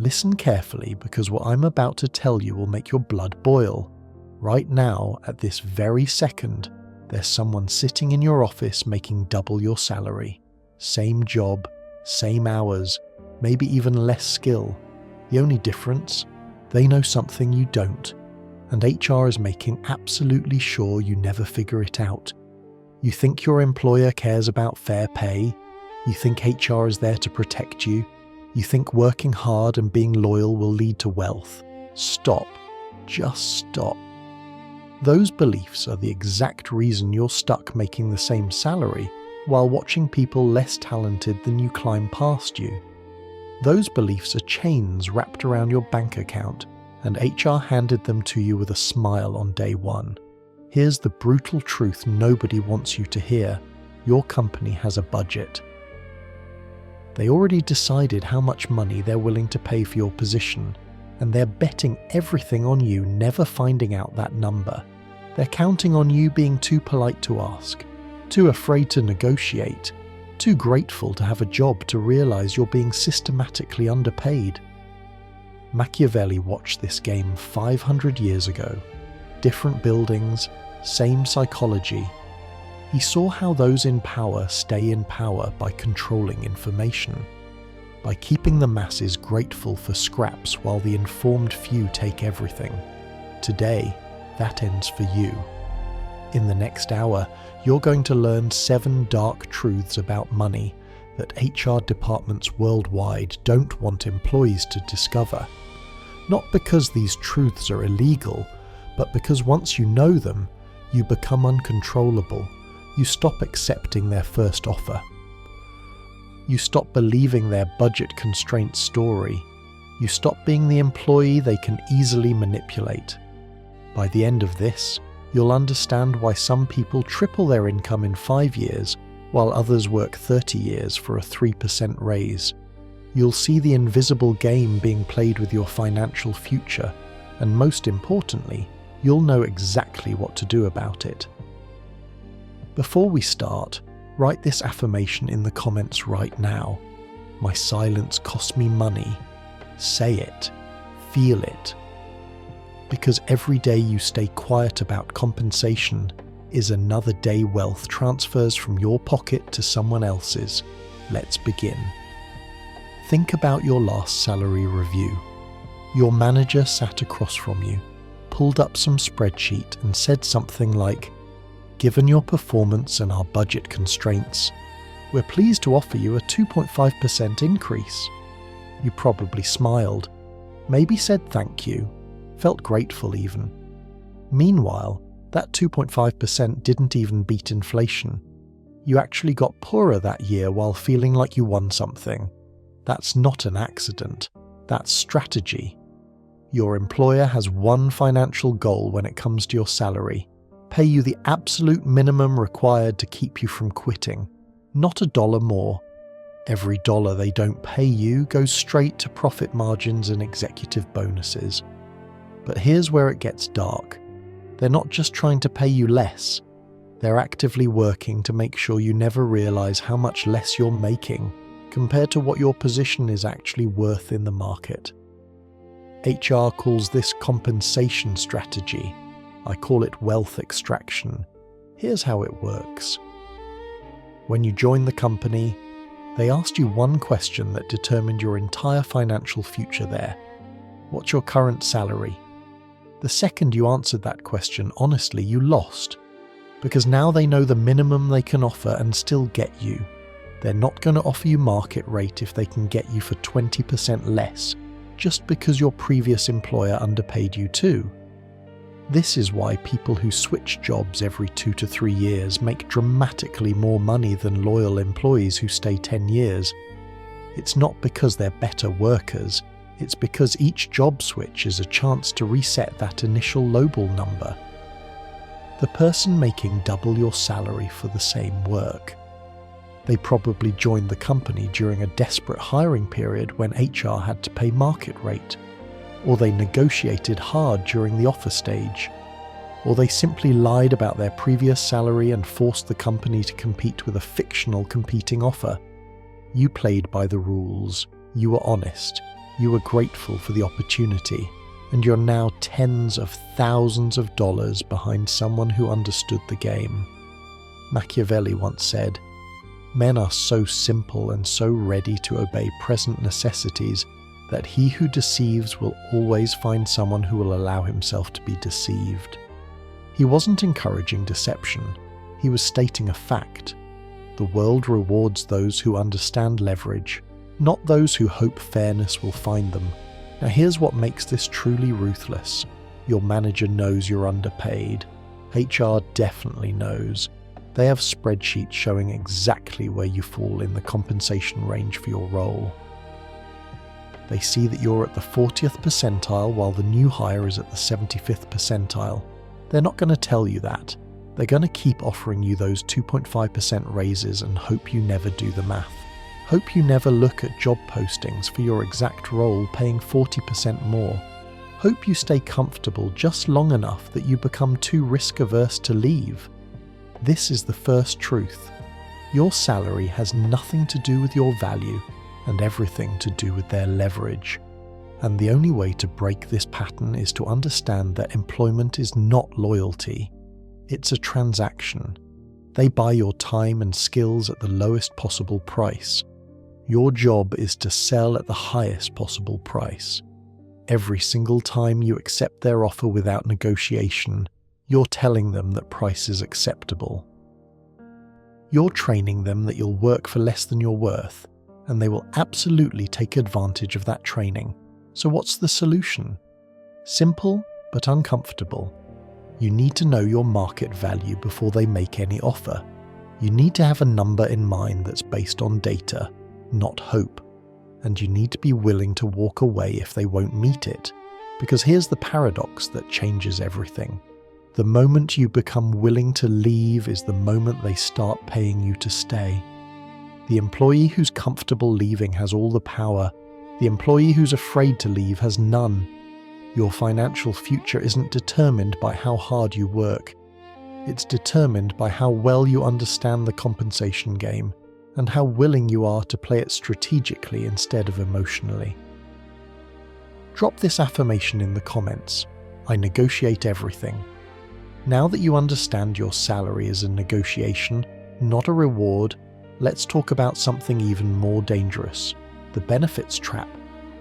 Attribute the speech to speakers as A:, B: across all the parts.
A: Listen carefully, because what I'm about to tell you will make your blood boil. Right now, at this very second, there's someone sitting in your office making double your salary. Same job, same hours, maybe even less skill. The only difference? They know something you don't, and HR is making absolutely sure you never figure it out. You think your employer cares about fair pay? You think HR is there to protect you? You think working hard and being loyal will lead to wealth? Stop. Just stop. Those beliefs are the exact reason you're stuck making the same salary while watching people less talented than you climb past you. Those beliefs are chains wrapped around your bank account, and HR handed them to you with a smile on day one. Here's the brutal truth nobody wants you to hear. Your company has a budget. They already decided how much money they're willing to pay for your position, and they're betting everything on you never finding out that number. They're counting on you being too polite to ask, too afraid to negotiate, too grateful to have a job to realize you're being systematically underpaid. Machiavelli watched this game 500 years ago. Different buildings, same psychology. He saw how those in power stay in power by controlling information, by keeping the masses grateful for scraps while the informed few take everything. Today, that ends for you. In the next hour, you're going to learn 7 dark truths about money that HR departments worldwide don't want employees to discover. Not because these truths are illegal, but because once you know them, you become uncontrollable. You stop accepting their first offer. You stop believing their budget constraint story. You stop being the employee they can easily manipulate. By the end of this, you'll understand why some people triple their income in 5 years, while others work 30 years for a 3% raise. You'll see the invisible game being played with your financial future, and most importantly, you'll know exactly what to do about it. Before we start, write this affirmation in the comments right now. My silence costs me money. Say it. Feel it. Because every day you stay quiet about compensation is another day wealth transfers from your pocket to someone else's. Let's begin. Think about your last salary review. Your manager sat across from you, pulled up some spreadsheet and said something like, "Given your performance and our budget constraints, we're pleased to offer you a 2.5% increase." You probably smiled, maybe said thank you, felt grateful even. Meanwhile, that 2.5% didn't even beat inflation. You actually got poorer that year while feeling like you won something. That's not an accident. That's strategy. Your employer has one financial goal when it comes to your salary: pay you the absolute minimum required to keep you from quitting, not $1 more. Every dollar they don't pay you goes straight to profit margins and executive bonuses. But here's where it gets dark. They're not just trying to pay you less. They're actively working to make sure you never realize how much less you're making compared to what your position is actually worth in the market. HR calls this compensation strategy. I call it wealth extraction. Here's how it works. When you joined the company, they asked you one question that determined your entire financial future there. What's your current salary? The second you answered that question honestly, you lost. Because now they know the minimum they can offer and still get you. They're not going to offer you market rate if they can get you for 20% less, just because your previous employer underpaid you too. This is why people who switch jobs every 2 to 3 years make dramatically more money than loyal employees who stay 10 years. It's not because they're better workers, it's because each job switch is a chance to reset that initial lowball number. The person making double your salary for the same work. They probably joined the company during a desperate hiring period when HR had to pay market rate. Or they negotiated hard during the offer stage. Or they simply lied about their previous salary and forced the company to compete with a fictional competing offer. You played by the rules. You were honest. You were grateful for the opportunity, and you're now tens of thousands of dollars behind someone who understood the game. Machiavelli once said, "Men are so simple and so ready to obey present necessities that he who deceives will always find someone who will allow himself to be deceived." He wasn't encouraging deception, he was stating a fact. The world rewards those who understand leverage, not those who hope fairness will find them. Now here's what makes this truly ruthless. Your manager knows you're underpaid. HR definitely knows. They have spreadsheets showing exactly where you fall in the compensation range for your role. They see that you're at the 40th percentile while the new hire is at the 75th percentile. They're not going to tell you that. They're going to keep offering you those 2.5% raises and hope you never do the math. Hope you never look at job postings for your exact role paying 40% more. Hope you stay comfortable just long enough that you become too risk-averse to leave. This is the first truth. Your salary has nothing to do with your value and everything to do with their leverage. And the only way to break this pattern is to understand that employment is not loyalty. It's a transaction. They buy your time and skills at the lowest possible price. Your job is to sell at the highest possible price. Every single time you accept their offer without negotiation, you're telling them that price is acceptable. You're training them that you'll work for less than you're worth, and they will absolutely take advantage of that training. So what's the solution? Simple, but uncomfortable. You need to know your market value before they make any offer. You need to have a number in mind that's based on data, not hope. And you need to be willing to walk away if they won't meet it. Because here's the paradox that changes everything. The moment you become willing to leave is the moment they start paying you to stay. The employee who's comfortable leaving has all the power. The employee who's afraid to leave has none. Your financial future isn't determined by how hard you work. It's determined by how well you understand the compensation game and how willing you are to play it strategically instead of emotionally. Drop this affirmation in the comments. I negotiate everything. Now that you understand your salary is a negotiation, not a reward, let's talk about something even more dangerous, the benefits trap.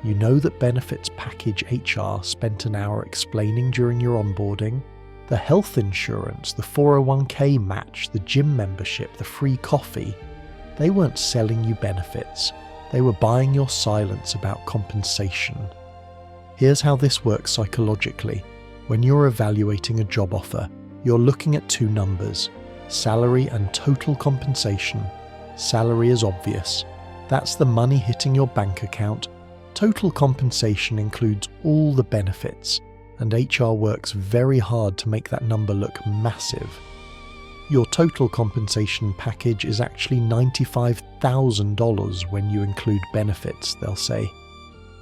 A: You know that benefits package HR spent an hour explaining during your onboarding? The health insurance, the 401k match, the gym membership, the free coffee. They weren't selling you benefits. They were buying your silence about compensation. Here's how this works psychologically. When you're evaluating a job offer, you're looking at two numbers, salary and total compensation. Salary is obvious. That's the money hitting your bank account. Total compensation includes all the benefits, and HR works very hard to make that number look massive. Your total compensation package is actually $95,000 when you include benefits, they'll say,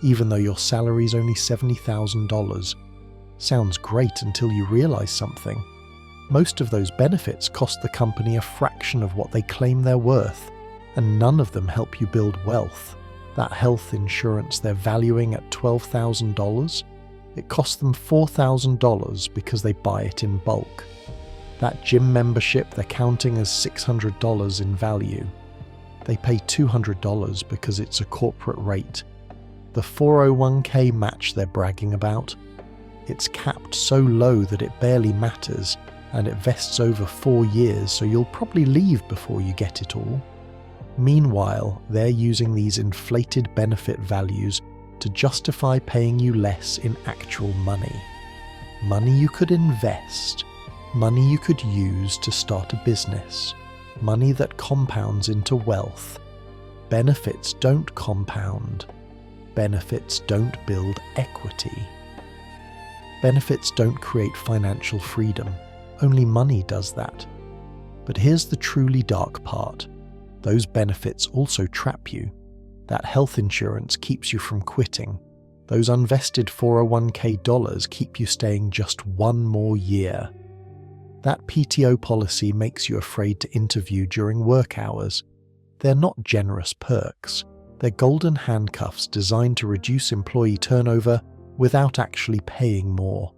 A: even though your salary is only $70,000. Sounds great until you realize something. Most of those benefits cost the company a fraction of what they claim they're worth, and none of them help you build wealth. That health insurance they're valuing at $12,000, it costs them $4,000 because they buy it in bulk. That gym membership they're counting as $600 in value. They pay $200 because it's a corporate rate. The 401k match they're bragging about, it's capped so low that it barely matters, and it vests over 4 years, so you'll probably leave before you get it all. Meanwhile, they're using these inflated benefit values to justify paying you less in actual money. Money you could invest. Money you could use to start a business. Money that compounds into wealth. Benefits don't compound. Benefits don't build equity. Benefits don't create financial freedom. Only money does that. But here's the truly dark part. Those benefits also trap you. That health insurance keeps you from quitting. Those unvested 401k dollars keep you staying just one more year. That PTO policy makes you afraid to interview during work hours. They're not generous perks. They're golden handcuffs designed to reduce employee turnover without actually paying more.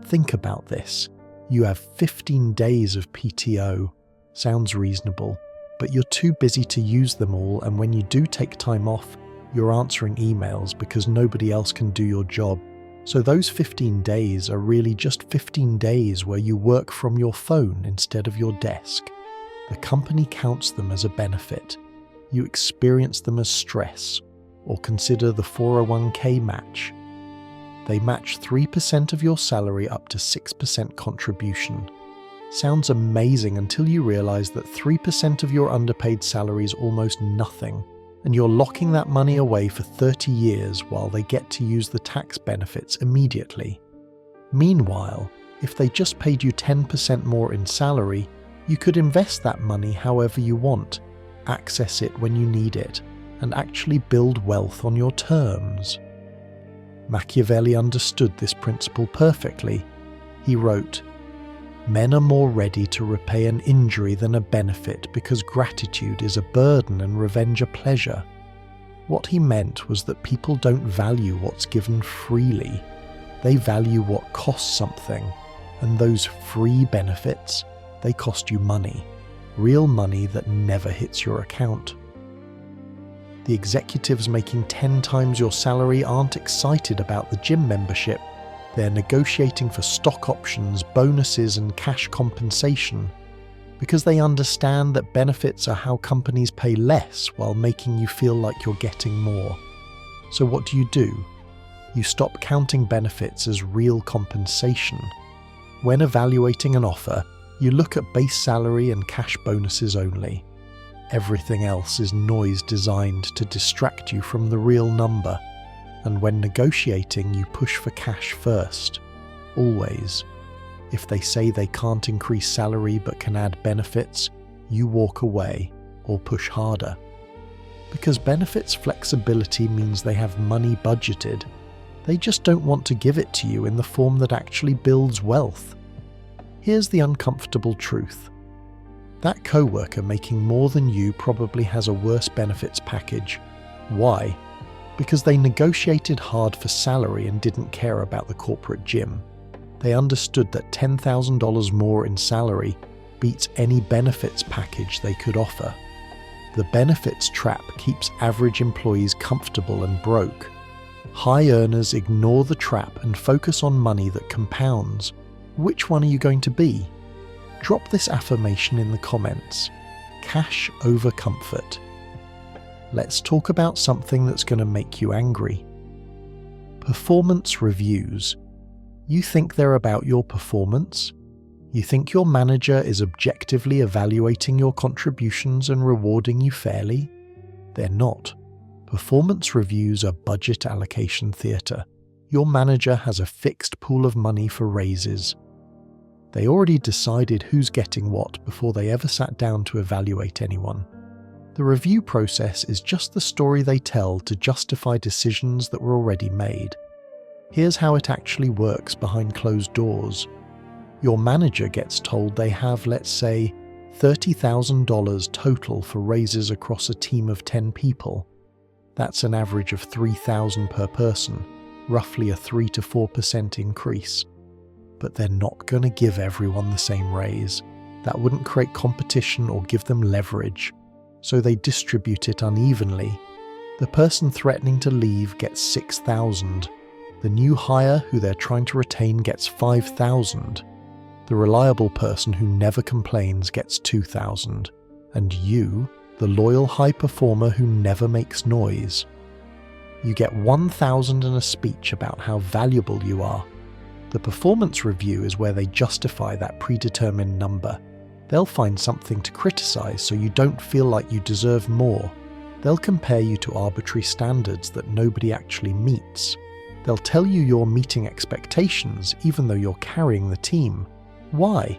A: Think about this. You have 15 days of PTO. Sounds reasonable, but you're too busy to use them all, and when you do take time off, you're answering emails because nobody else can do your job. So those 15 days are really just 15 days where you work from your phone instead of your desk. The company counts them as a benefit. You experience them as stress, or consider the 401k match. They match 3% of your salary up to 6% contribution. Sounds amazing until you realize that 3% of your underpaid salary is almost nothing, and you're locking that money away for 30 years while they get to use the tax benefits immediately. Meanwhile, if they just paid you 10% more in salary, you could invest that money however you want, access it when you need it, and actually build wealth on your terms. Machiavelli understood this principle perfectly. He wrote, "Men are more ready to repay an injury than a benefit because gratitude is a burden and revenge a pleasure." What he meant was that people don't value what's given freely. They value what costs something, and those free benefits, they cost you money. Real money that never hits your account. The executives making 10 times your salary aren't excited about the gym membership. They're negotiating for stock options, bonuses, and cash compensation because they understand that benefits are how companies pay less while making you feel like you're getting more. So what do? You stop counting benefits as real compensation. When evaluating an offer, you look at base salary and cash bonuses only. Everything else is noise designed to distract you from the real number. And when negotiating, you push for cash first. Always. If they say they can't increase salary but can add benefits, you walk away or push harder. Because benefits flexibility means they have money budgeted. They just don't want to give it to you in the form that actually builds wealth. Here's the uncomfortable truth. That coworker making more than you probably has a worse benefits package. Why? Because they negotiated hard for salary and didn't care about the corporate gym. They understood that $10,000 more in salary beats any benefits package they could offer. The benefits trap keeps average employees comfortable and broke. High earners ignore the trap and focus on money that compounds. Which one are you going to be? Drop this affirmation in the comments. Cash over comfort. Let's talk about something that's going to make you angry. Performance reviews. You think they're about your performance? You think your manager is objectively evaluating your contributions and rewarding you fairly? They're not. Performance reviews are budget allocation theatre. Your manager has a fixed pool of money for raises. They already decided who's getting what before they ever sat down to evaluate anyone. The review process is just the story they tell to justify decisions that were already made. Here's how it actually works behind closed doors. Your manager gets told they have, let's say, $30,000 total for raises across a team of 10 people. That's an average of $3,000 per person, roughly a 3 to 4% increase. But they're not going to give everyone the same raise. That wouldn't create competition or give them leverage. So they distribute it unevenly. The person threatening to leave gets $6,000. The new hire who they're trying to retain gets $5,000. The reliable person who never complains gets $2,000. And you, the loyal high performer who never makes noise, you get $1,000 and a speech about how valuable you are. The performance review is where they justify that predetermined number. They'll find something to criticize so you don't feel like you deserve more. They'll compare you to arbitrary standards that nobody actually meets. They'll tell you you're meeting expectations even though you're carrying the team. Why?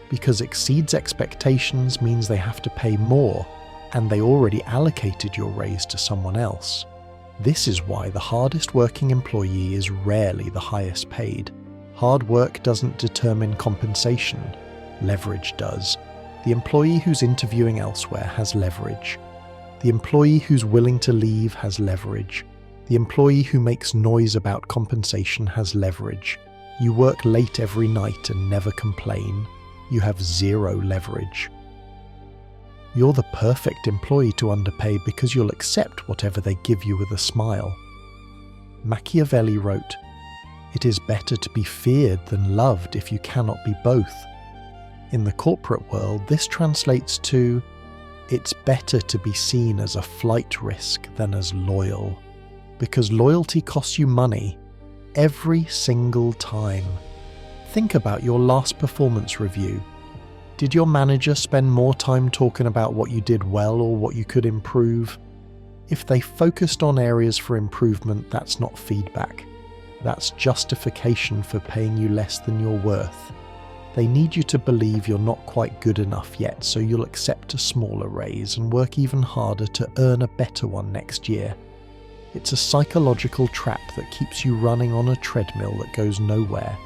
A: Because exceeds expectations means they have to pay more, and they already allocated your raise to someone else. This is why the hardest working employee is rarely the highest paid. Hard work doesn't determine compensation. Leverage does. The employee who's interviewing elsewhere has leverage. The employee who's willing to leave has leverage. The employee who makes noise about compensation has leverage. You work late every night and never complain. You have zero leverage. You're the perfect employee to underpay because you'll accept whatever they give you with a smile. Machiavelli wrote, "It is better to be feared than loved if you cannot be both." In the corporate world, this translates to, it's better to be seen as a flight risk than as loyal. Because loyalty costs you money every single time. Think about your last performance review. Did your manager spend more time talking about what you did well or what you could improve? If they focused on areas for improvement, that's not feedback. That's justification for paying you less than you're worth. They need you to believe you're not quite good enough yet, so you'll accept a smaller raise and work even harder to earn a better one next year. It's a psychological trap that keeps you running on a treadmill that goes nowhere.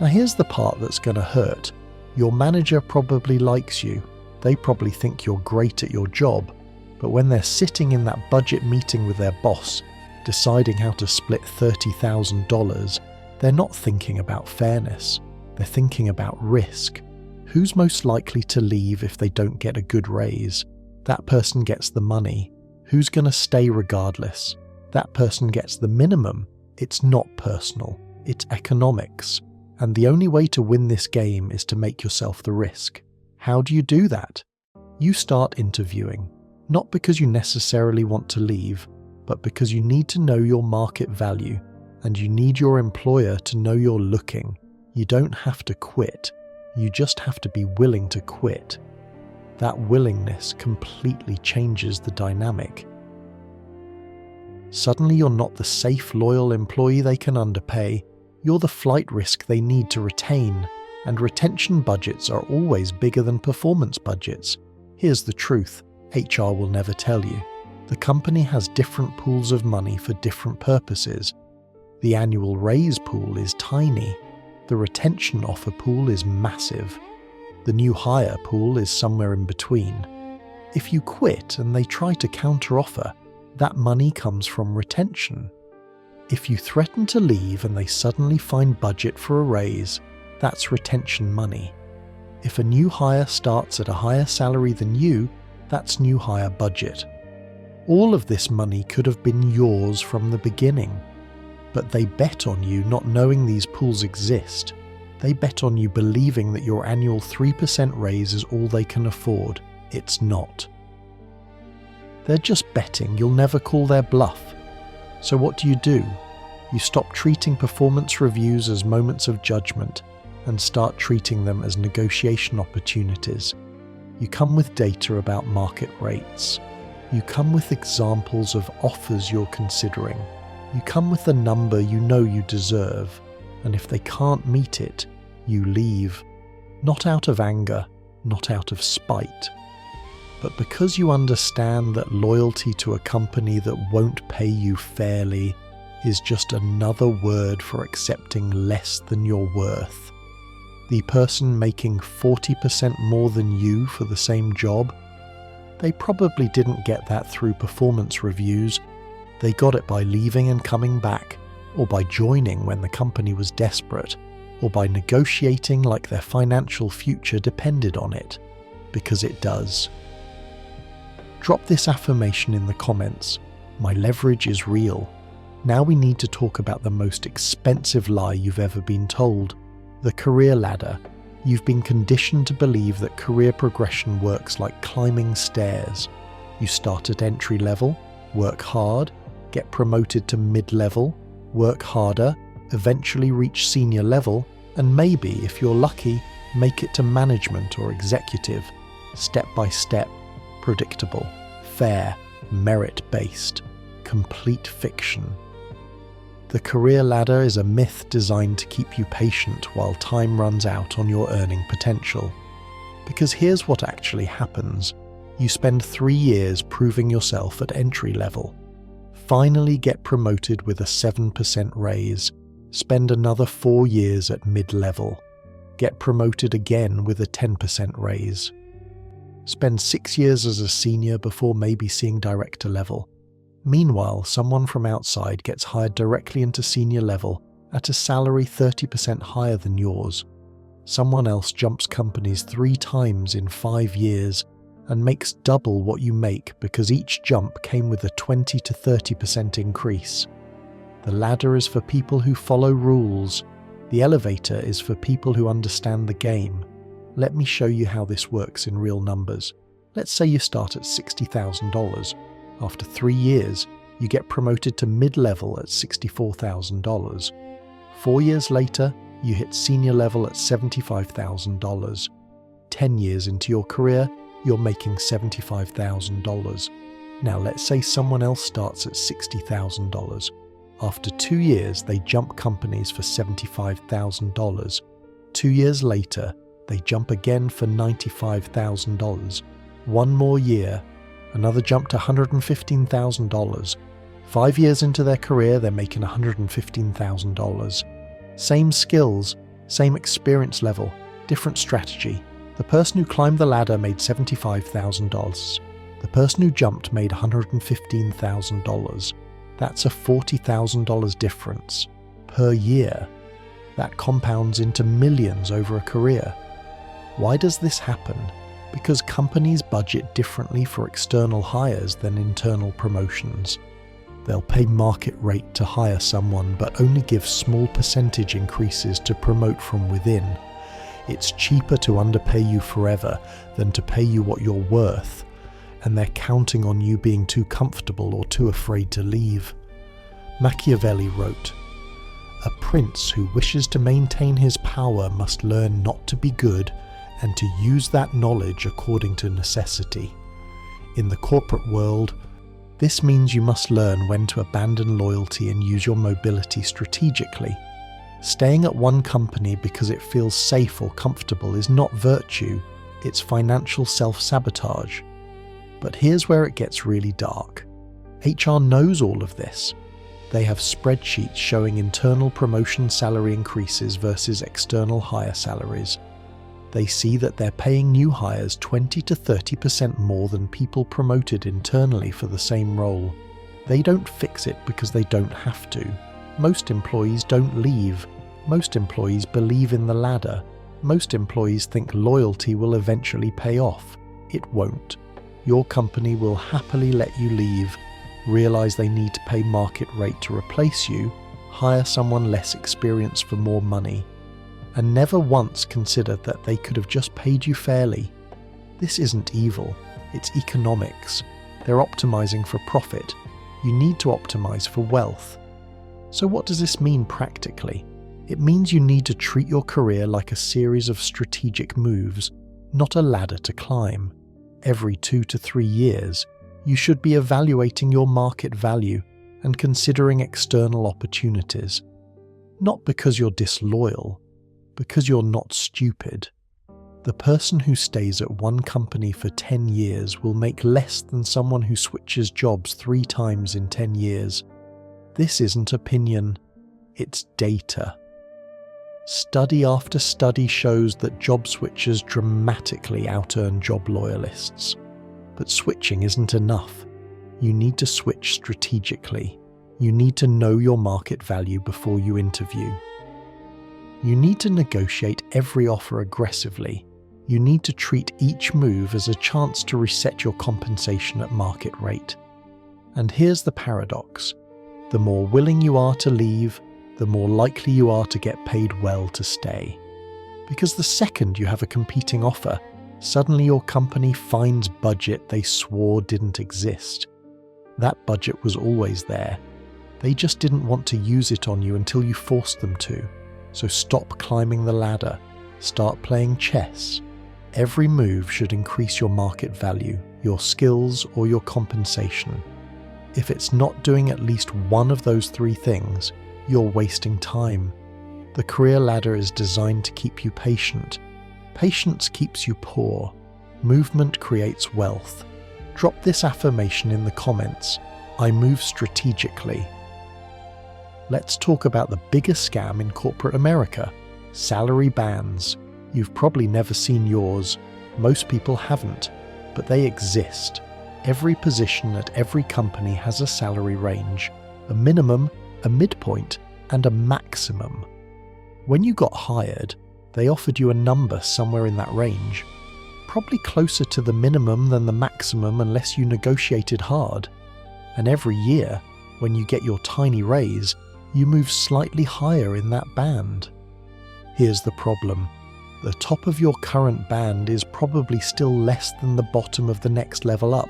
A: Now here's the part that's going to hurt. Your manager probably likes you. They probably think you're great at your job, but when they're sitting in that budget meeting with their boss, deciding how to split $30,000, they're not thinking about fairness. They're thinking about risk. Who's most likely to leave if they don't get a good raise? That person gets the money. Who's going to stay regardless? That person gets the minimum. It's not personal. It's economics. And the only way to win this game is to make yourself the risk. How do you do that? You start interviewing, not because you necessarily want to leave, but because you need to know your market value, and you need your employer to know you're looking. You don't have to quit. You just have to be willing to quit. That willingness completely changes the dynamic. Suddenly you're not the safe, loyal employee they can underpay. You're the flight risk they need to retain, and retention budgets are always bigger than performance budgets. Here's the truth, HR will never tell you. The company has different pools of money for different purposes. The annual raise pool is tiny. The retention offer pool is massive. The new hire pool is somewhere in between. If you quit and they try to counteroffer, that money comes from retention. If you threaten to leave and they suddenly find budget for a raise, that's retention money. If a new hire starts at a higher salary than you, that's new hire budget. All of this money could have been yours from the beginning, but they bet on you not knowing these pools exist. They bet on you believing that your annual 3% raise is all they can afford. It's not. They're just betting you'll never call their bluff. So what do? You stop treating performance reviews as moments of judgment and start treating them as negotiation opportunities. You come with data about market rates. You come with examples of offers you're considering. You come with the number you know you deserve, and if they can't meet it, you leave. Not out of anger, not out of spite, but because you understand that loyalty to a company that won't pay you fairly is just another word for accepting less than you're worth. The person making 40% more than you for the same job, they probably didn't get that through performance reviews. They got it by leaving and coming back, or by joining when the company was desperate, or by negotiating like their financial future depended on it, because it does. Drop this affirmation in the comments. My leverage is real. Now we need to talk about the most expensive lie you've ever been told. The career ladder. You've been conditioned to believe that career progression works like climbing stairs. You start at entry level, work hard, get promoted to mid-level, work harder, eventually reach senior level, and maybe, if you're lucky, make it to management or executive. Step by step. Predictable, fair, merit-based, complete fiction. The career ladder is a myth designed to keep you patient while time runs out on your earning potential. Because here's what actually happens. You spend 3 years proving yourself at entry level. Finally get promoted with a 7% raise. Spend another 4 years at mid-level. Get promoted again with a 10% raise. Spend 6 years as a senior before maybe seeing director level. Meanwhile, someone from outside gets hired directly into senior level at a salary 30% higher than yours. Someone else jumps companies 3 times in 5 years and makes double what you make because each jump came with a 20 to 30% increase. The ladder is for people who follow rules. The elevator is for people who understand the game. Let me show you how this works in real numbers. Let's say you start at $60,000. After 3 years, you get promoted to mid-level at $64,000. 4 years later, you hit senior level at $75,000. 10 years into your career, you're making $75,000. Now let's say someone else starts at $60,000. After 2 years, they jump companies for $75,000. 2 years later, they jump again for $95,000. 1 more year, another jump to $115,000. 5 years into their career, they're making $115,000. Same skills, same experience level, different strategy. The person who climbed the ladder made $75,000. The person who jumped made $115,000. That's a $40,000 difference per year. That compounds into millions over a career. Why does this happen? Because companies budget differently for external hires than internal promotions. They'll pay market rate to hire someone but only give small percentage increases to promote from within. It's cheaper to underpay you forever than to pay you what you're worth, and they're counting on you being too comfortable or too afraid to leave. Machiavelli wrote, "A prince who wishes to maintain his power must learn not to be good and to use that knowledge according to necessity." In the corporate world, this means you must learn when to abandon loyalty and use your mobility strategically. Staying at one company because it feels safe or comfortable is not virtue, it's financial self-sabotage. But here's where it gets really dark. HR knows all of this. They have spreadsheets showing internal promotion salary increases versus external hire salaries. They see that they're paying new hires 20 to 30% more than people promoted internally for the same role. They don't fix it because they don't have to. Most employees don't leave. Most employees believe in the ladder. Most employees think loyalty will eventually pay off. It won't. Your company will happily let you leave, realize they need to pay market rate to replace you, hire someone less experienced for more money, and never once consider that they could have just paid you fairly. This isn't evil, it's economics. They're optimizing for profit. You need to optimize for wealth. So what does this mean practically? It means you need to treat your career like a series of strategic moves, not a ladder to climb. Every 2 to 3 years, you should be evaluating your market value and considering external opportunities. Not because you're disloyal, because you're not stupid. The person who stays at one company for 10 years will make less than someone who switches jobs 3 times in 10 years. This isn't opinion, it's data. Study after study shows that job switchers dramatically out-earn job loyalists. But switching isn't enough. You need to switch strategically. You need to know your market value before you interview. You need to negotiate every offer aggressively. You need to treat each move as a chance to reset your compensation at market rate. And here's the paradox. The more willing you are to leave, the more likely you are to get paid well to stay. Because the second you have a competing offer, suddenly your company finds budget they swore didn't exist. That budget was always there. They just didn't want to use it on you until you forced them to. So stop climbing the ladder. Start playing chess. Every move should increase your market value, your skills, or your compensation. If it's not doing at least one of those 3 things, you're wasting time. The career ladder is designed to keep you patient. Patience keeps you poor. Movement creates wealth. Drop this affirmation in the comments. I move strategically. Let's talk about the biggest scam in corporate America, salary bands. You've probably never seen yours. Most people haven't. but they exist. Every position at every company has a salary range, a minimum, a midpoint, and a maximum. When you got hired, they offered you a number somewhere in that range, probably closer to the minimum than the maximum unless you negotiated hard. And every year, when you get your tiny raise, you move slightly higher in that band. Here's the problem. The top of your current band is probably still less than the bottom of the next level up,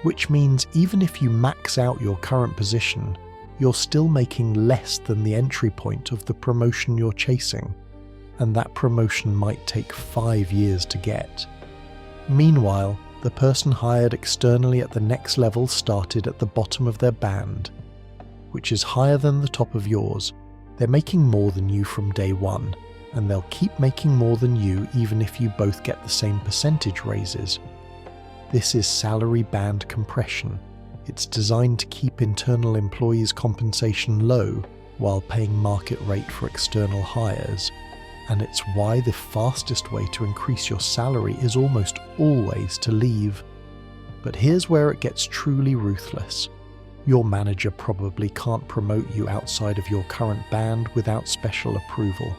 A: which means even if you max out your current position, you're still making less than the entry point of the promotion you're chasing, and that promotion might take 5 years to get. Meanwhile, the person hired externally at the next level started at the bottom of their band, which is higher than the top of yours. They're making more than you from day one, and they'll keep making more than you even if you both get the same percentage raises. This is salary band compression. It's designed to keep internal employees' compensation low while paying market rate for external hires. And it's why the fastest way to increase your salary is almost always to leave. But here's where it gets truly ruthless. Your manager probably can't promote you outside of your current band without special approval.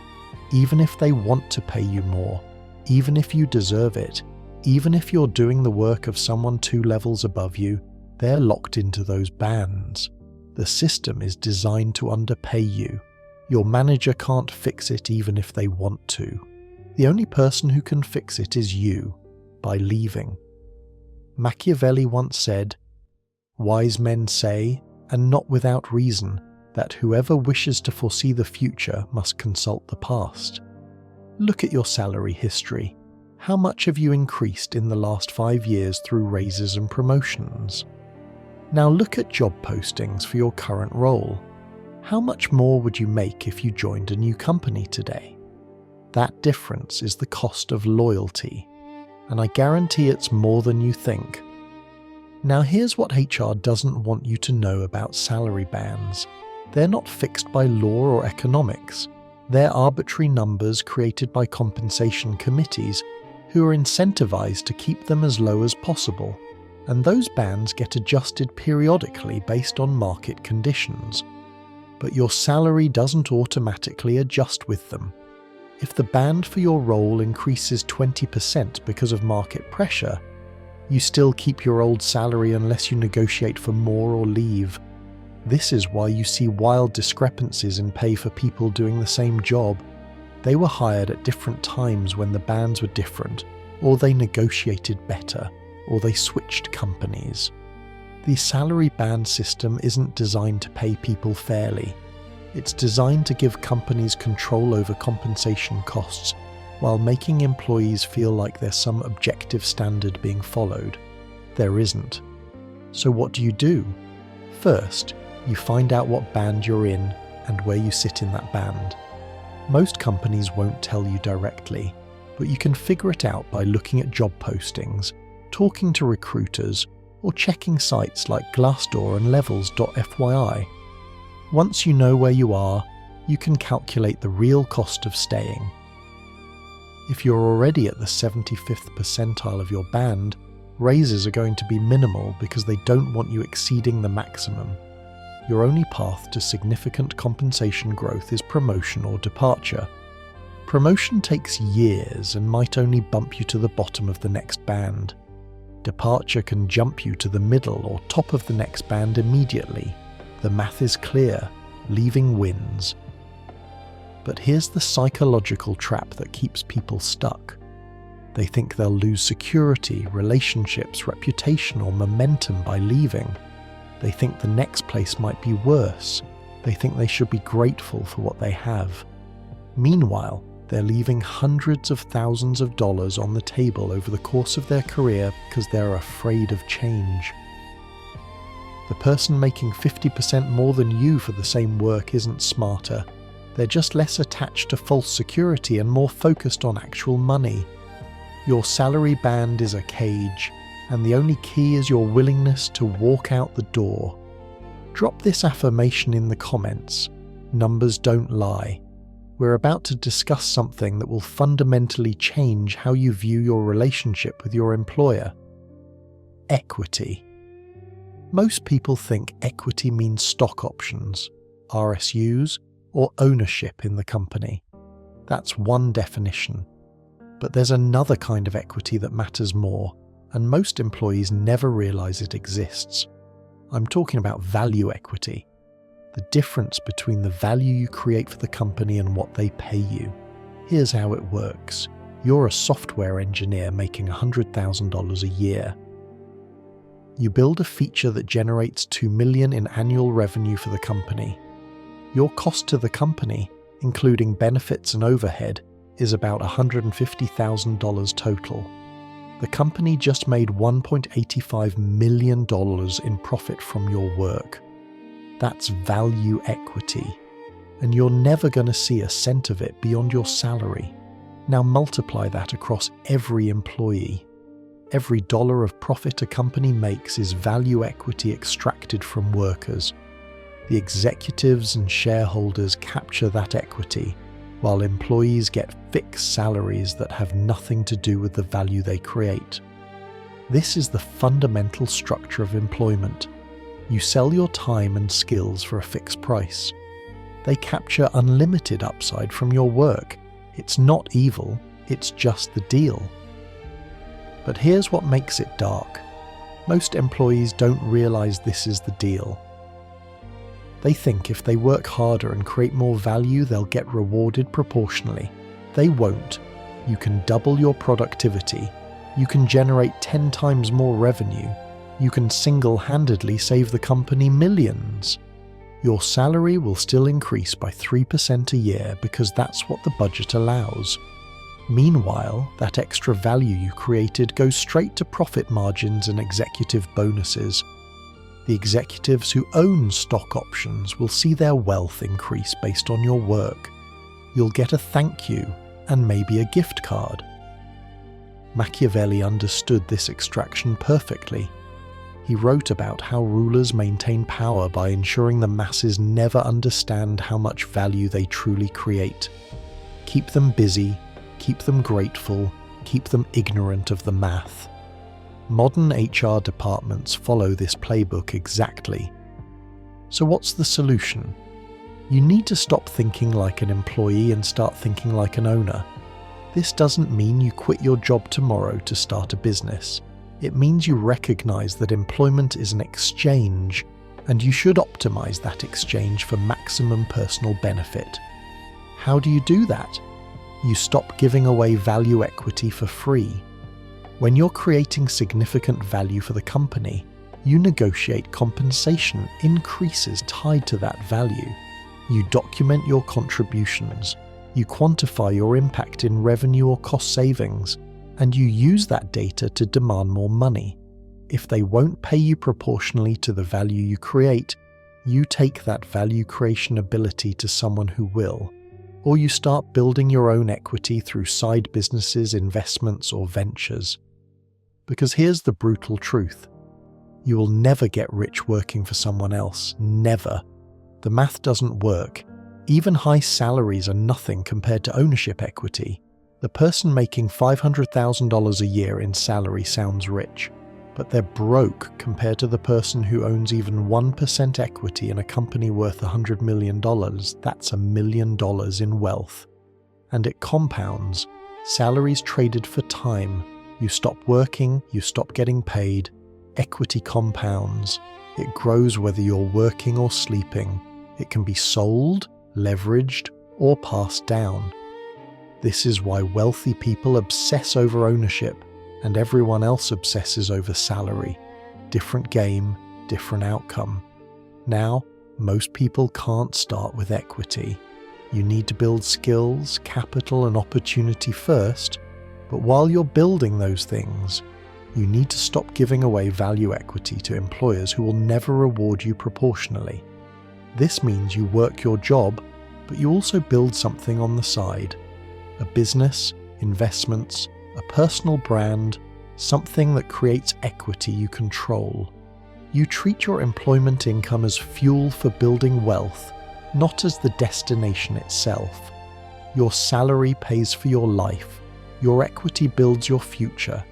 A: Even if they want to pay you more, even if you deserve it, even if you're doing the work of someone 2 levels above you, they're locked into those bands. The system is designed to underpay you. Your manager can't fix it even if they want to. The only person who can fix it is you, by leaving. Machiavelli once said, "Wise men say, and not without reason, that whoever wishes to foresee the future must consult the past." Look at your salary history. How much have you increased in the last 5 years through raises and promotions? Now look at job postings for your current role. How much more would you make if you joined a new company today? That difference is the cost of loyalty, and I guarantee it's more than you think. Now here's what HR doesn't want you to know about salary bands. They're not fixed by law or economics. They're arbitrary numbers created by compensation committees who are incentivized to keep them as low as possible, and those bands get adjusted periodically based on market conditions. But your salary doesn't automatically adjust with them. If the band for your role increases 20% because of market pressure, you still keep your old salary unless you negotiate for more or leave. This is why you see wild discrepancies in pay for people doing the same job. They were hired at different times when the bands were different, or they negotiated better, or they switched companies. The salary band system isn't designed to pay people fairly. It's designed to give companies control over compensation costs while making employees feel like there's some objective standard being followed. There isn't. So what do? First, you find out what band you're in and where you sit in that band. Most companies won't tell you directly, but you can figure it out by looking at job postings, talking to recruiters, or checking sites like Glassdoor and levels.fyi. Once you know where you are, you can calculate the real cost of staying. If you're already at the 75th percentile of your band, raises are going to be minimal because they don't want you exceeding the maximum. Your only path to significant compensation growth is promotion or departure. Promotion takes years and might only bump you to the bottom of the next band. Departure can jump you to the middle or top of the next band immediately. The math is clear. Leaving wins. But here's the psychological trap that keeps people stuck. They think they'll lose security, relationships, reputation, or momentum by leaving. They think the next place might be worse. They think they should be grateful for what they have. Meanwhile, they're leaving hundreds of thousands of dollars on the table over the course of their career because they're afraid of change. The person making 50% more than you for the same work isn't smarter. They're just less attached to false security and more focused on actual money. Your salary band is a cage, and the only key is your willingness to walk out the door. Drop this affirmation in the comments. Numbers don't lie. We're about to discuss something that will fundamentally change how you view your relationship with your employer. Equity. Most people think equity means stock options, RSUs, or ownership in the company. That's one definition. But there's another kind of equity that matters more, and most employees never realize it exists. I'm talking about value equity, the difference between the value you create for the company and what they pay you. Here's how it works. You're a software engineer making $100,000 a year. You build a feature that generates $2 million in annual revenue for the company. Your cost to the company, including benefits and overhead, is about $150,000 total. The company just made $1.85 million in profit from your work. That's value equity, and you're never going to see a cent of it beyond your salary. Now multiply that across every employee. Every dollar of profit a company makes is value equity extracted from workers. The executives and shareholders capture that equity, while employees get fixed salaries that have nothing to do with the value they create. This is the fundamental structure of employment. You sell your time and skills for a fixed price. They capture unlimited upside from your work. It's not evil, it's just the deal. But here's what makes it dark. Most employees don't realize this is the deal. They think if they work harder and create more value, they'll get rewarded proportionally. They won't. You can double your productivity. You can generate 10 times more revenue. You can single-handedly save the company millions. Your salary will still increase by 3% a year because that's what the budget allows. Meanwhile, that extra value you created goes straight to profit margins and executive bonuses. The executives who own stock options will see their wealth increase based on your work. You'll get a thank you and maybe a gift card. Machiavelli understood this extraction perfectly. He wrote about how rulers maintain power by ensuring the masses never understand how much value they truly create. Keep them busy, keep them grateful, keep them ignorant of the math. Modern HR departments follow this playbook exactly. So what's the solution? You need to stop thinking like an employee and start thinking like an owner. This doesn't mean you quit your job tomorrow to start a business. It means you recognize that employment is an exchange, and you should optimize that exchange for maximum personal benefit. How do you do that? You stop giving away value equity for free. When you're creating significant value for the company, you negotiate compensation increases tied to that value. You document your contributions. You quantify your impact in revenue or cost savings, and you use that data to demand more money. If they won't pay you proportionally to the value you create, you take that value creation ability to someone who will, or you start building your own equity through side businesses, investments, or ventures. Because here's the brutal truth. You will never get rich working for someone else. Never. The math doesn't work. Even high salaries are nothing compared to ownership equity. The person making $500,000 a year in salary sounds rich, but they're broke compared to the person who owns even 1% equity in a company worth $100 million. That's $1 million in wealth. And it compounds. Salaries traded for time. You stop working, you stop getting paid. Equity compounds. It grows whether you're working or sleeping. It can be sold, leveraged, or passed down. This is why wealthy people obsess over ownership, and everyone else obsesses over salary. Different game, different outcome. Now, most people can't start with equity. You need to build skills, capital, and opportunity first. But while you're building those things, you need to stop giving away value equity to employers who will never reward you proportionally. This means you work your job, but you also build something on the side. A business, investments, a personal brand, something that creates equity you control. You treat your employment income as fuel for building wealth, not as the destination itself. Your salary pays for your life. Your equity builds your future,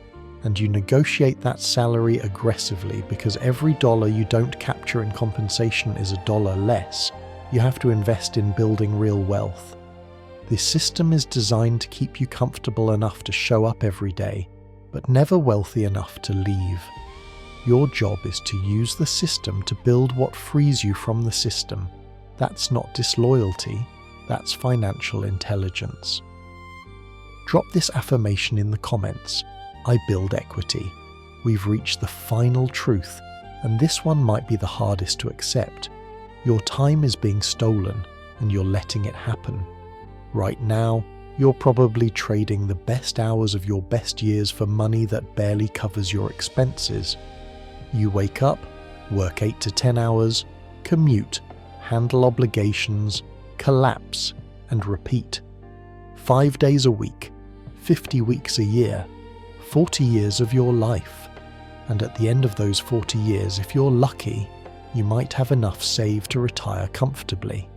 A: and you negotiate that salary aggressively because every dollar you don't capture in compensation is a dollar less, you have to invest in building real wealth. This system is designed to keep you comfortable enough to show up every day, but never wealthy enough to leave. Your job is to use the system to build what frees you from the system. That's not disloyalty, that's financial intelligence. Drop this affirmation in the comments. I build equity. We've reached the final truth, and this one might be the hardest to accept. Your time is being stolen, and you're letting it happen. Right now, you're probably trading the best hours of your best years for money that barely covers your expenses. You wake up, work 8 to 10 hours, commute, handle obligations, collapse, and repeat. 5 days a week, 50 weeks a year, 40 years of your life. And at the end of those 40 years, if you're lucky, you might have enough saved to retire comfortably.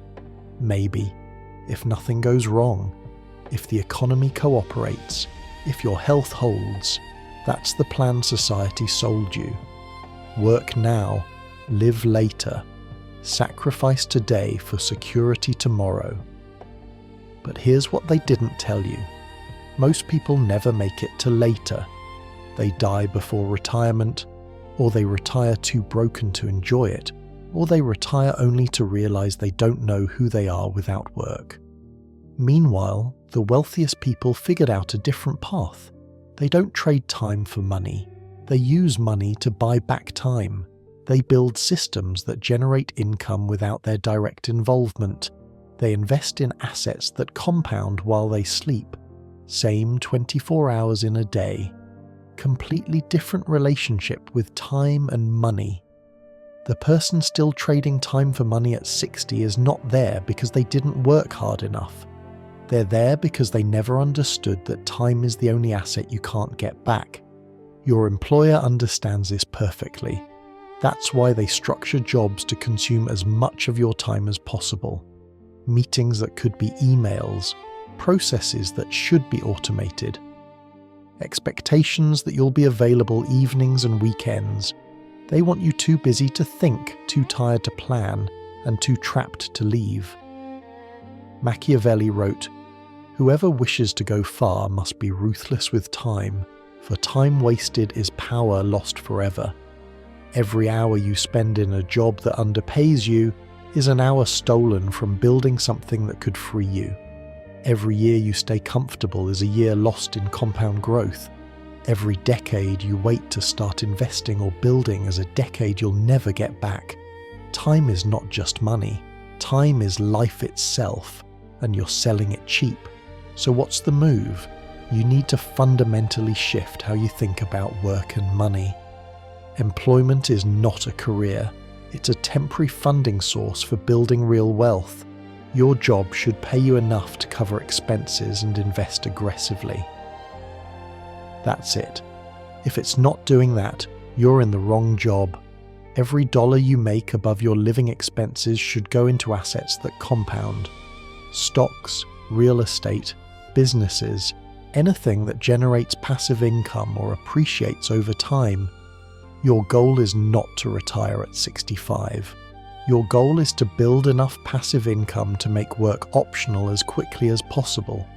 A: Maybe, if nothing goes wrong, if the economy cooperates, if your health holds, that's the plan society sold you. Work now, live later, sacrifice today for security tomorrow. But here's what they didn't tell you. Most people never make it to later. They die before retirement, or they retire too broken to enjoy it, or they retire only to realize they don't know who they are without work. Meanwhile, the wealthiest people figured out a different path. They don't trade time for money. They use money to buy back time. They build systems that generate income without their direct involvement. They invest in assets that compound while they sleep. Same 24 hours in a day. Completely different relationship with time and money. The person still trading time for money at 60 is not there because they didn't work hard enough. They're there because they never understood that time is the only asset you can't get back. Your employer understands this perfectly. That's why they structure jobs to consume as much of your time as possible. Meetings that could be emails, processes that should be automated, expectations that you'll be available evenings and weekends. They want you too busy to think, too tired to plan, and too trapped to leave. Machiavelli wrote, "Whoever wishes to go far must be ruthless with time, for time wasted is power lost forever. Every hour you spend in a job that underpays you is an hour stolen from building something that could free you. Every year you stay comfortable is a year lost in compound growth. Every decade you wait to start investing or building is a decade you'll never get back. Time is not just money. Time is life itself, and you're selling it cheap. So what's the move? You need to fundamentally shift how you think about work and money. Employment is not a career. It's a temporary funding source for building real wealth. Your job should pay you enough to cover expenses and invest aggressively. That's it. If it's not doing that, you're in the wrong job. Every dollar you make above your living expenses should go into assets that compound. Stocks, real estate, businesses, anything that generates passive income or appreciates over time. Your goal is not to retire at 65. Your goal is to build enough passive income to make work optional as quickly as possible.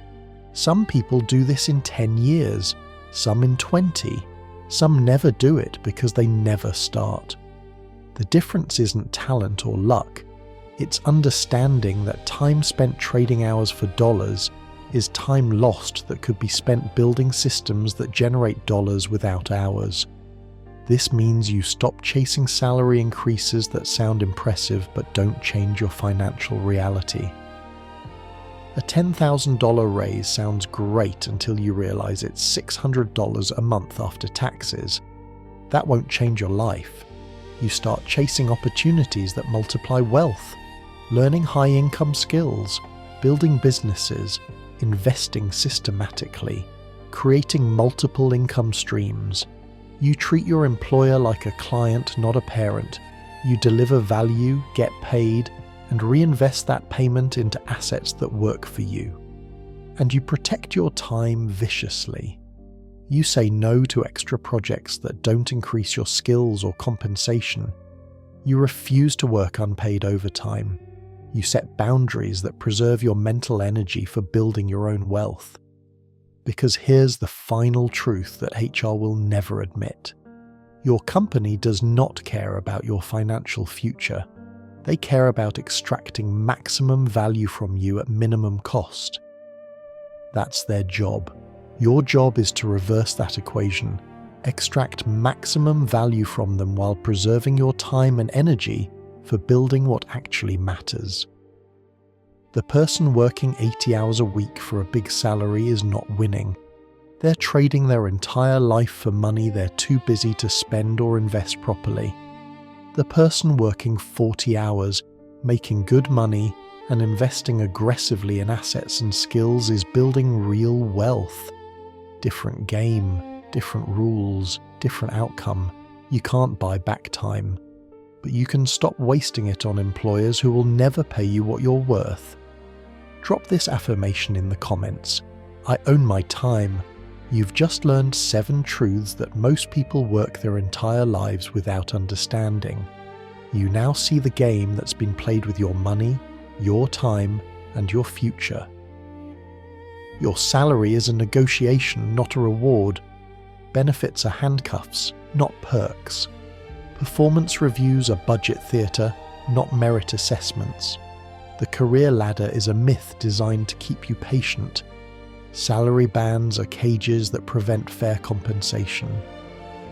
A: Some people do this in 10 years, some in 20. Some never do it because they never start. The difference isn't talent or luck. It's understanding that time spent trading hours for dollars is time lost that could be spent building systems that generate dollars without hours. This means you stop chasing salary increases that sound impressive but don't change your financial reality. A $10,000 raise sounds great until you realize it's $600 a month after taxes. That won't change your life. You start chasing opportunities that multiply wealth, learning high-income skills, building businesses, investing systematically, creating multiple income streams. You treat your employer like a client, not a parent. You deliver value, get paid, and reinvest that payment into assets that work for you. And you protect your time viciously. You say no to extra projects that don't increase your skills or compensation. You refuse to work unpaid overtime. You set boundaries that preserve your mental energy for building your own wealth. Because here's the final truth that HR will never admit. Your company does not care about your financial future. They care about extracting maximum value from you at minimum cost. That's their job. Your job is to reverse that equation, extract maximum value from them while preserving your time and energy for building what actually matters. The person working 80 hours a week for a big salary is not winning. They're trading their entire life for money they're too busy to spend or invest properly. The person working 40 hours, making good money, and investing aggressively in assets and skills is building real wealth. Different game, different rules, different outcome. You can't buy back time. But you can stop wasting it on employers who will never pay you what you're worth. Drop this affirmation in the comments. I own my time. You've just learned 7 truths that most people work their entire lives without understanding. You now see the game that's been played with your money, your time, and your future. Your salary is a negotiation, not a reward. Benefits are handcuffs, not perks. Performance reviews are budget theatre, not merit assessments. The career ladder is a myth designed to keep you patient. Salary bands are cages that prevent fair compensation.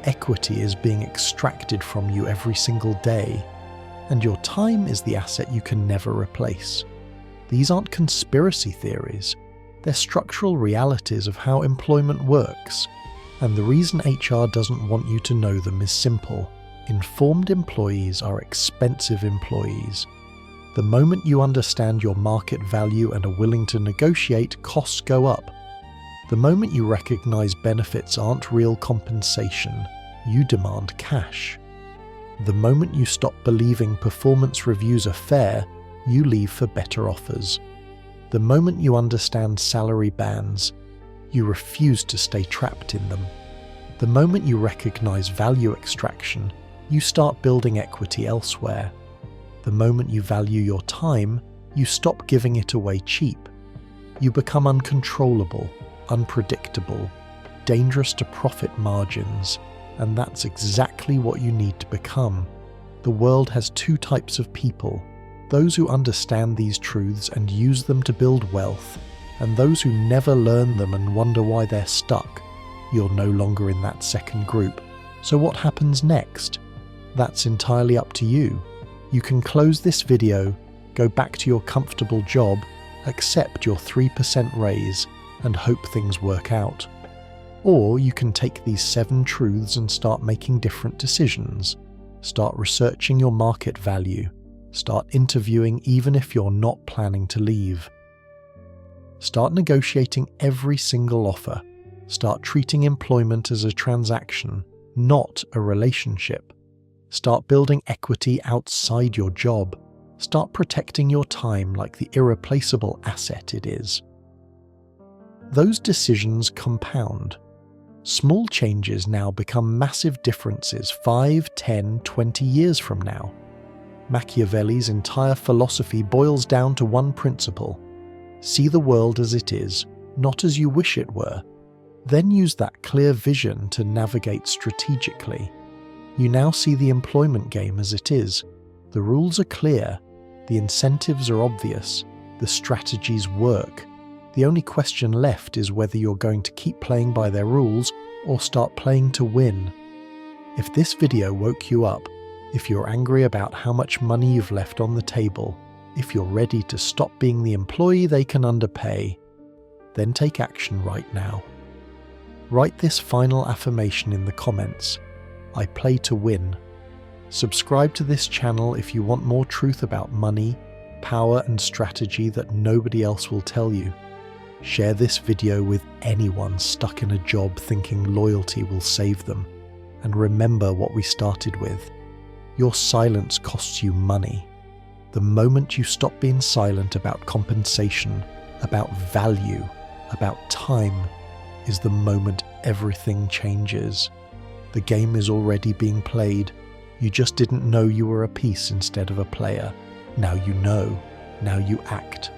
A: Equity is being extracted from you every single day, and your time is the asset you can never replace. These aren't conspiracy theories. They're structural realities of how employment works, and the reason HR doesn't want you to know them is simple. Informed employees are expensive employees. The moment you understand your market value and are willing to negotiate, costs go up. The moment you recognize benefits aren't real compensation, you demand cash. The moment you stop believing performance reviews are fair, you leave for better offers. The moment you understand salary bands, you refuse to stay trapped in them. The moment you recognize value extraction, you start building equity elsewhere. The moment you value your time, you stop giving it away cheap. You become uncontrollable, unpredictable, dangerous to profit margins, and that's exactly what you need to become. The world has 2 types of people: those who understand these truths and use them to build wealth, and those who never learn them and wonder why they're stuck. You're no longer in that second group. So what happens next? That's entirely up to you. You can close this video, go back to your comfortable job, accept your 3% raise, and hope things work out. Or you can take these 7 truths and start making different decisions. Start researching your market value. Start interviewing even if you're not planning to leave. Start negotiating every single offer. Start treating employment as a transaction, not a relationship. Start building equity outside your job. Start protecting your time like the irreplaceable asset it is. Those decisions compound. Small changes now become massive differences 5, 10, 20 years from now. Machiavelli's entire philosophy boils down to one principle: see the world as it is, not as you wish it were. Then use that clear vision to navigate strategically. You now see the employment game as it is. The rules are clear, the incentives are obvious, the strategies work. The only question left is whether you're going to keep playing by their rules or start playing to win. If this video woke you up, if you're angry about how much money you've left on the table, if you're ready to stop being the employee they can underpay, then take action right now. Write this final affirmation in the comments: I play to win. Subscribe to this channel if you want more truth about money, power and strategy that nobody else will tell you. Share this video with anyone stuck in a job thinking loyalty will save them. And remember what we started with. Your silence costs you money. The moment you stop being silent about compensation, about value, about time, is the moment everything changes. The game is already being played. You just didn't know you were a piece instead of a player. Now you know. Now you act.